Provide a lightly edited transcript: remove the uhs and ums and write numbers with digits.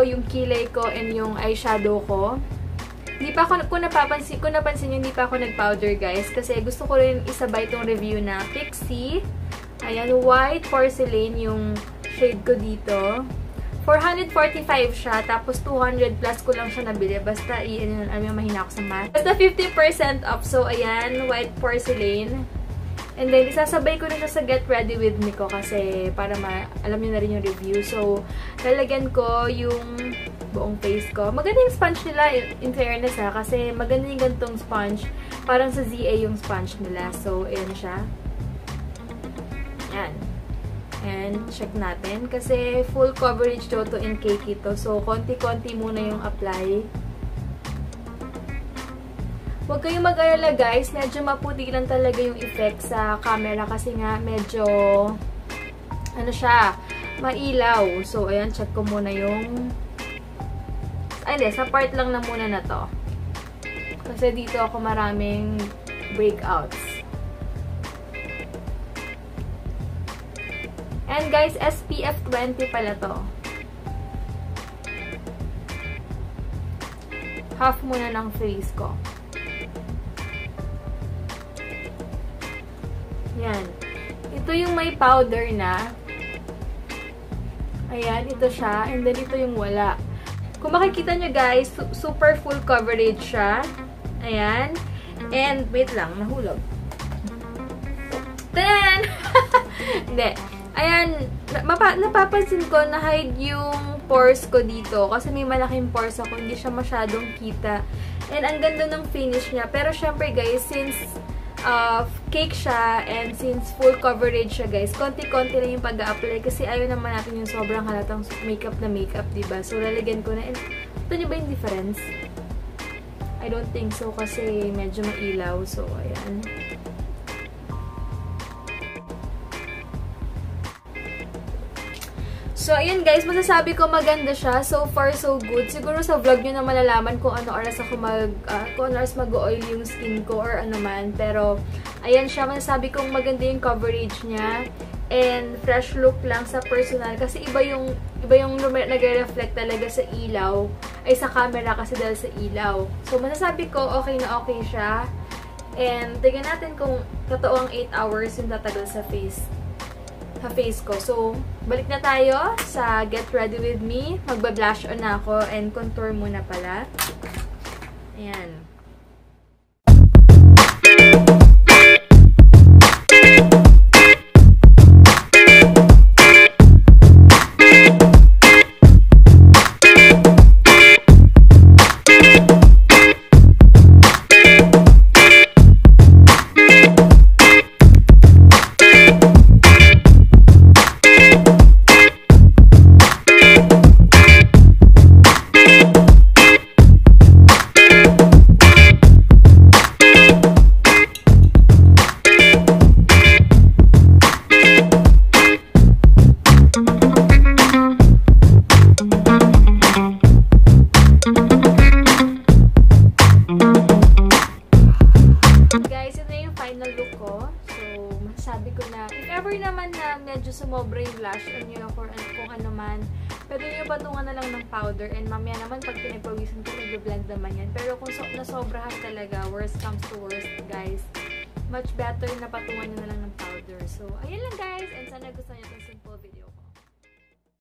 yung kilay ko and yung eyeshadow ko. Hindi pa ako, kung napansin nyo, hindi pa ako nag-powder, guys. Kasi gusto ko rin isabay itong review na Pixie. Ayan, white porcelain yung shade ko dito. 445 siya, tapos 200 plus ko lang siya nabili. Basta, mahina ako sa math. Basta 50% off. So, ayan, white porcelain. And then, isasabay ko na siya sa Get Ready With Me ko kasi para alam niyo na rin yung review. So, lalagyan ko yung buong face ko. Maganda yung sponge nila, in fairness ha, kasi maganda yung gantong sponge. Parang sa ZA yung sponge nila. So, ayan siya. Ayan. And, check natin. Kasi, full coverage to in cake ito. So, konti-konti muna yung apply. Huwag kayong mag-alala guys, medyo maputi lang talaga yung effect sa camera kasi nga medyo, ano siya, mailaw. So, ayan, check ko muna yung, sa part lang na muna na to. Kasi dito ako maraming breakouts. And guys, SPF 20 pala to. Half muna ng face ko. Yan. Ito yung may powder na. Ayan, ito siya. And then, ito yung wala. Kung makikita nyo guys, super full coverage siya. Ayan. And, wait lang, nahulog. Then, hindi. Ayan, napapansin ko na hide yung pores ko dito. Kasi may malaking pores ako. Hindi siya masyadong kita. And, ang ganda ng finish niya. Pero, syempre guys, since cake siya, and since full coverage siya guys, konti-konti lang yung pag-a-apply kasi ayaw naman natin yung sobrang halatang makeup na makeup, diba? So, lalagyan ko na. And, ito nyo ba yung difference? I don't think so kasi medyo mailaw. So, ayan. So, ayan guys, masasabi ko maganda siya. So far, so good. Siguro sa vlog nyo na malalaman kung ano oras ako mag-oil yung skin ko or ano man. Pero, ayan siya. Masasabi kong maganda yung coverage niya. And, fresh look lang sa personal. Kasi iba yung nag-reflect talaga sa ilaw. Ay, sa camera kasi dahil sa ilaw. So, masasabi ko okay na okay siya. And, tingnan natin kung totoo ang 8 hours yung tatagal sa face ko. So, balik na tayo sa Get Ready With Me. Magba-blush on na ako and contour muna pala. Ayan. Sabi ko na, if ever naman na medyo sumobra yung blush on nyo or kung ano man, pwede nyo patungan na lang ng powder and mamaya naman pag pinagpawisan ko, mag-blend naman yan. Pero kung nasobrahan talaga, worst comes to worst, guys, much better na patungan nyo na lang ng powder. So, ayan lang guys, and sana gusto nyo itong